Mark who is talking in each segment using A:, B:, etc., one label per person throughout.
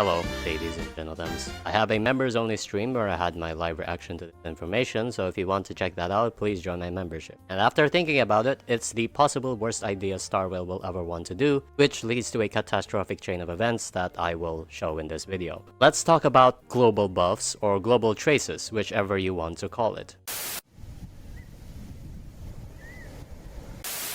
A: Hello, ladies and gentlemen. I have a members only stream where I had my live reaction to this information, so if you want to check that out, please join my membership. And after thinking about it, it's the possible worst idea Starwell will ever want to do, which leads to a catastrophic chain of events that I will show in this video. Let's talk about global buffs or global traces, whichever you want to call it.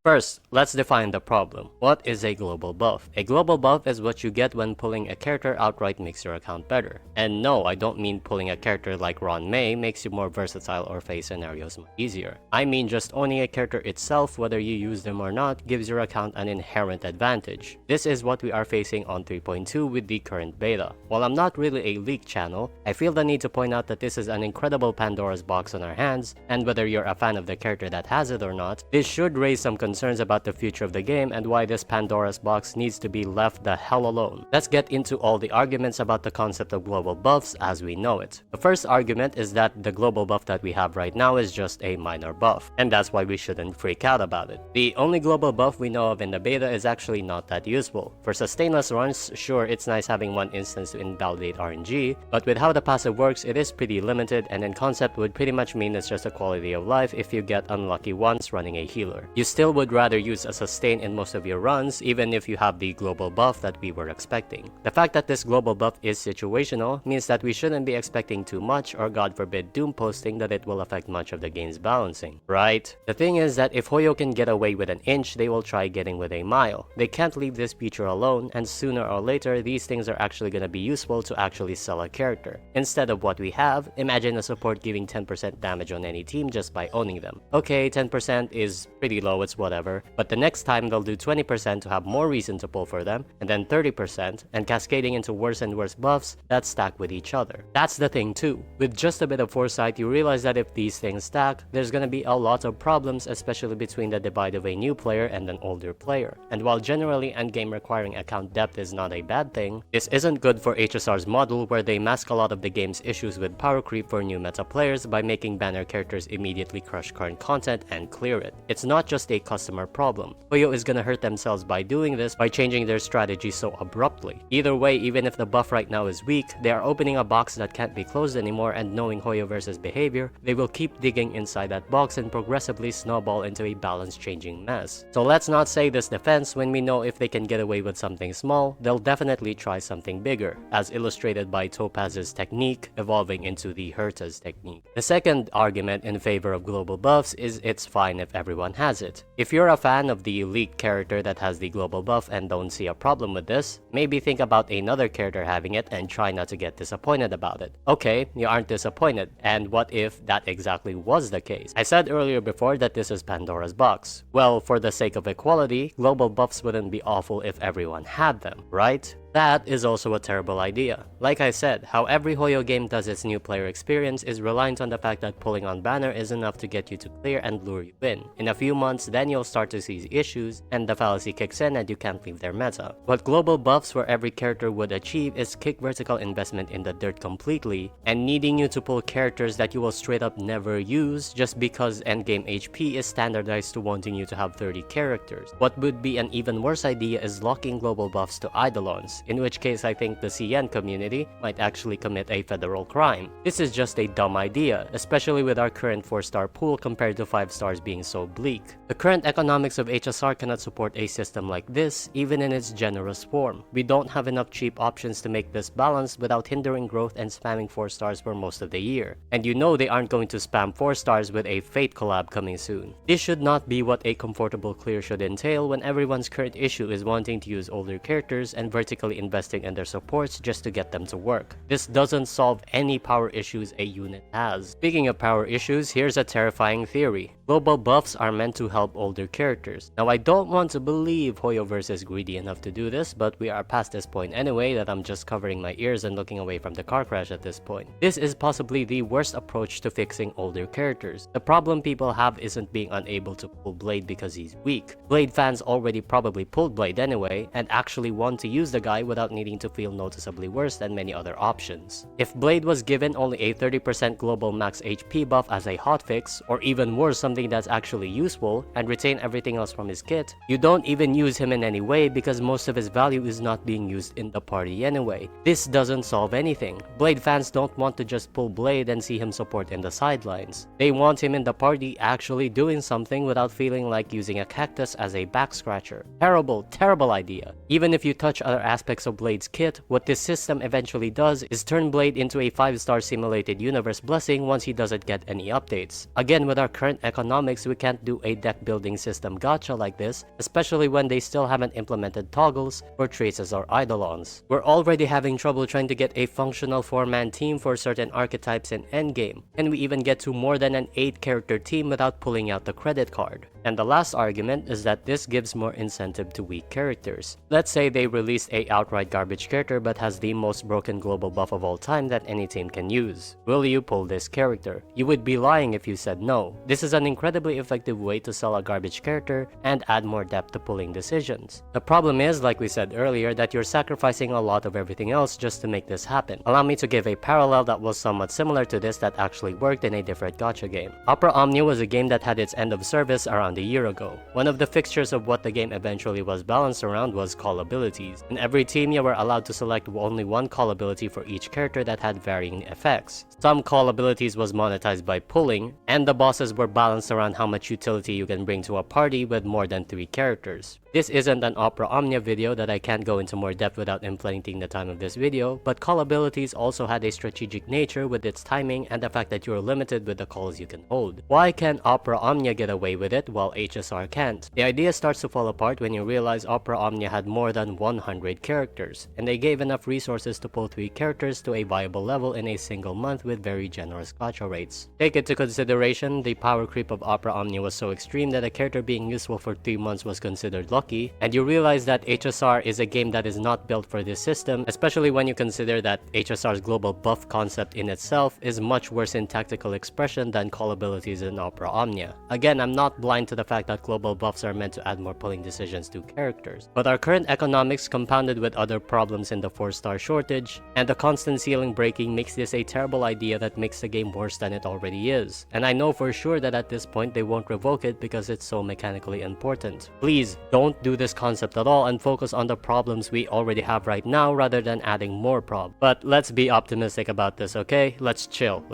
A: First, let's define the problem. What is a global buff? A global buff is what you get when pulling a character outright makes your account better. And no, I don't mean pulling a character like Ron May makes you more versatile or face scenarios much easier. I mean just owning a character itself, whether you use them or not, gives your account an inherent advantage. This is what we are facing on 3.2 with the current beta. While I'm not really a leak channel, I feel the need to point out that this is an incredible Pandora's box on our hands, and whether you're a fan of the character that has it or not, this should raise some concerns about the future of the game and why this Pandora's box needs to be left the hell alone. Let's get into all the arguments about the concept of global buffs as we know it. The first argument is that the global buff that we have right now is just a minor buff, and that's why we shouldn't freak out about it. The only global buff we know of in the beta is actually not that useful. For sustainless runs, sure, it's nice having one instance to invalidate RNG, but with how the passive works, it is pretty limited, and in concept would pretty much mean it's just a quality of life if you get unlucky once running a healer. You still would rather use a sustain in most of your runs, even if you have the global buff that we were expecting. The fact that this global buff is situational means that we shouldn't be expecting too much, or god forbid doomposting that it will affect much of the game's balancing, right? The thing is that if Hoyo can get away with an inch, they will try getting with a mile. They can't leave this feature alone, and sooner or later these things are actually gonna be useful to actually sell a character. Instead of what we have, imagine a support giving 10% damage on any team just by owning them. Okay, 10% is pretty low, it's whatever, but the next time they'll do 20% to have more reason to pull for them, and then 30%, and cascading into worse and worse buffs that stack with each other. That's the thing too. With just a bit of foresight, you realize that if these things stack, there's gonna be a lot of problems, especially between the divide of a new player and an older player. And while generally endgame requiring account depth is not a bad thing, this isn't good for HSR's model where they mask a lot of the game's issues with power creep for new meta players by making banner characters immediately crush current content and clear it. It's not just a customer problem. Hoyo is gonna hurt themselves by doing this by changing their strategy so abruptly. Either way, even if the buff right now is weak, they are opening a box that can't be closed anymore, and knowing hoyoverse's behavior, they will keep digging inside that box and progressively snowball into a balance changing mess. So let's not say this defense when we know if they can get away with something small, they'll definitely try something bigger, as illustrated by Topaz's technique evolving into the Herta's technique. The second argument in favor of global buffs is it's fine if everyone has it. If you're a fan of the leaked character that has the global buff and don't see a problem with this, maybe think about another character having it and try not to get disappointed about it. Okay, you aren't disappointed, and what if that exactly was the case? I said earlier before that this is Pandora's box. Well, for the sake of equality, global buffs wouldn't be awful if everyone had them, right? That is also a terrible idea. Like I said, how every Hoyo game does its new player experience is reliant on the fact that pulling on banner is enough to get you to clear and lure you in. In a few months, then you'll start to see issues, and the fallacy kicks in and you can't leave their meta. What global buffs where every character would achieve is kick vertical investment in the dirt completely, and needing you to pull characters that you will straight up never use just because endgame HP is standardized to wanting you to have 30 characters. What would be an even worse idea is locking global buffs to eidolons, in which case I think the CN community might actually commit a federal crime. This is just a dumb idea, especially with our current 4-star pool compared to 5 stars being so bleak. The current economics of HSR cannot support a system like this, even in its generous form. We don't have enough cheap options to make this balanced without hindering growth and spamming 4 stars for most of the year. And you know they aren't going to spam 4 stars with a Fate collab coming soon. This should not be what a comfortable clear should entail when everyone's current issue is wanting to use older characters and vertically investing in their supports just to get them to work. This doesn't solve any power issues a unit has. Speaking of power issues, here's a terrifying theory. Global buffs are meant to help older characters. Now I don't want to believe Hoyoverse is greedy enough to do this, but we are past this point anyway that I'm just covering my ears and looking away from the car crash at this point. This is possibly the worst approach to fixing older characters. The problem people have isn't being unable to pull Blade because he's weak. Blade fans already probably pulled Blade anyway and actually want to use the guy high without needing to feel noticeably worse than many other options. If Blade was given only a 30% global max HP buff as a hotfix, or even worse something that's actually useful, and retain everything else from his kit, you don't even use him in any way because most of his value is not being used in the party anyway. This doesn't solve anything. Blade fans don't want to just pull Blade and see him support in the sidelines. They want him in the party actually doing something without feeling like using a cactus as a back scratcher. Terrible, terrible idea. Even if you touch other aspects of Blade's kit, what this system eventually does is turn Blade into a 5-star simulated universe blessing once he doesn't get any updates. Again, with our current economics, we can't do a deck building system gacha like this, especially when they still haven't implemented toggles for traces or eidolons. We're already having trouble trying to get a functional 4-man team for certain archetypes in endgame, and we even get to more than an 8-character team without pulling out the credit card. And the last argument is that this gives more incentive to weak characters. Let's say they released a outright garbage character but has the most broken global buff of all time that any team can use. Will you pull this character? You would be lying if you said no. This is an incredibly effective way to sell a garbage character and add more depth to pulling decisions. The problem is, like we said earlier, that you're sacrificing a lot of everything else just to make this happen. Allow me to give a parallel that was somewhat similar to this that actually worked in a different gacha game. Opera Omnia was a game that had its end of service around a year ago. One of the fixtures of what the game eventually was balanced around was call abilities. In every team, you were allowed to select only one call ability for each character that had varying effects. Some call abilities was monetized by pulling, and the bosses were balanced around how much utility you can bring to a party with more than 3 characters. This isn't an Opera Omnia video that I can't go into more depth without inflating the time of this video, but call abilities also had a strategic nature with its timing and the fact that you're limited with the calls you can hold. Why can Opera Omnia get away with it while HSR can't? The idea starts to fall apart when you realize Opera Omnia had more than 100 characters, and they gave enough resources to pull 3 characters to a viable level in a single month with very generous gacha rates. Take into consideration, the power creep of Opera Omnia was so extreme that a character being useful for 3 months was considered lucky, and you realize that HSR is a game that is not built for this system, especially when you consider that HSR's global buff concept in itself is much worse in tactical expression than call abilities in Opera Omnia. Again, I'm not blind to the fact that global buffs are meant to add more pulling decisions to characters, but our current economics compounded with other problems in the 4-star shortage, and the constant ceiling breaking makes this a terrible idea that makes the game worse than it already is. And I know for sure that at this point they won't revoke it because it's so mechanically important. Please, don't do this concept at all and focus on the problems we already have right now rather than adding more problems. But let's be optimistic about this, okay? Let's chill.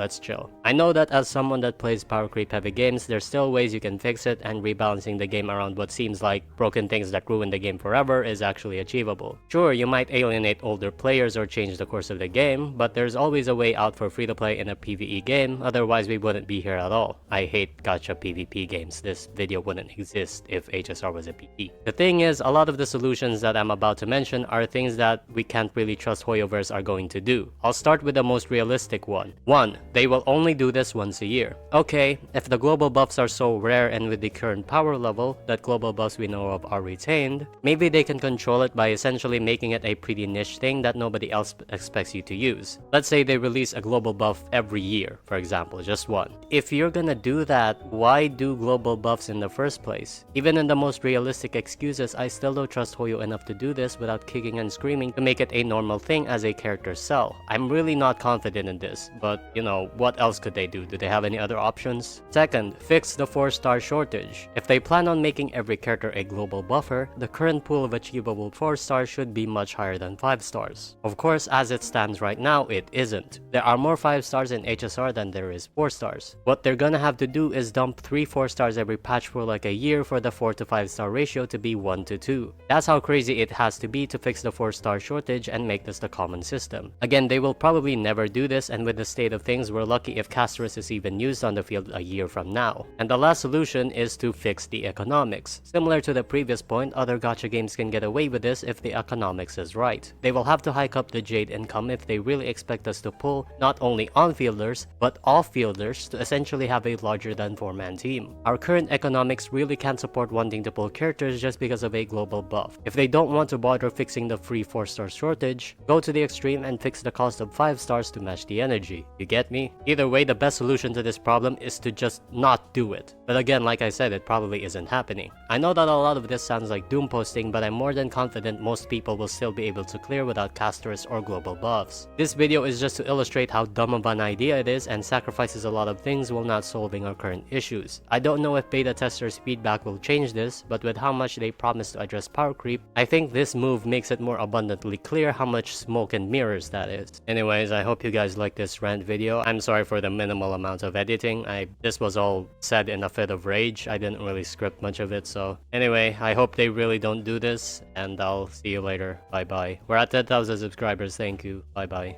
A: I know that as someone that plays power creep heavy games, there's still ways you can fix it, and rebalancing the game around what seems like broken things that ruin the game forever is actually achievable. Sure, you might alienate older players or change the course of the game, but there's always a way out for free to play in a PvE game, otherwise we wouldn't be here at all. I hate gacha PvP games. This video wouldn't exist if HSR was a PvP. The thing is, a lot of the solutions that I'm about to mention are things that we can't really trust hoyoverse are going to do. I'll start with the most realistic one. 1. They will only do this once a year. Okay, if the global buffs are so rare and with the current power level that global buffs we know of are retained, maybe they can control it by essentially making it a pretty niche thing that nobody else expects you to use. Let's say they release a global buff every year, for example, just one. If you're gonna do that, why do global buffs in the first place? Even in the most realistic excuses, I still don't trust Hoyo enough to do this without kicking and screaming to make it a normal thing as a character sell. I'm really not confident in this, but you know, what else could they do? Do they have any other options? Second, fix the 4-star shortage. If they plan on making every character a global buffer, the current pool of achievable 4-stars should be much higher than 5-stars. Of course, as it stands right now, it isn't. There are more 5-stars in HSR than there is 4-stars. What they're gonna have to do is dump 3 4-stars every patch for like a year for the 4 to 5-star ratio to be 1 to 2. That's how crazy it has to be to fix the 4-star shortage and make this the common system. Again, they will probably never do this, and with the state of things, we're lucky if Casterus is even used on the field a year from now. And the last solution is to fix the economics. Similar to the previous point, other gacha games can get away with this if the economics is right. They will have to hike up the Jade income if they really expect us to pull not only on-fielders, but off-fielders to essentially have a larger than 4-man team. Our current economics really can't support wanting to pull characters just because of a global buff. If they don't want to bother fixing the free 4-star shortage, go to the extreme and fix the cost of 5-stars to match the energy. You get me? Either way, the best solution to this problem is to just not do it. But again, like I said, it probably isn't happening. I know that a lot of this sounds like doom posting, but I'm more than confident most people will still be able to clear without casters or global buffs. This video is just to illustrate how dumb of an idea it is and sacrifices a lot of things while not solving our current issues. I don't know if beta testers' feedback will change this, but with how much they promise to address power creep, I think this move makes it more abundantly clear how much smoke and mirrors that is. Anyways, I hope you guys like this rant video. I'm sorry for the minimal amount of editing. This was all said in a fit of rage. I didn't really script much of it, so anyway, I hope they really don't do this, and I'll see you later. Bye bye. We're at 10,000 subscribers. Thank you. Bye bye.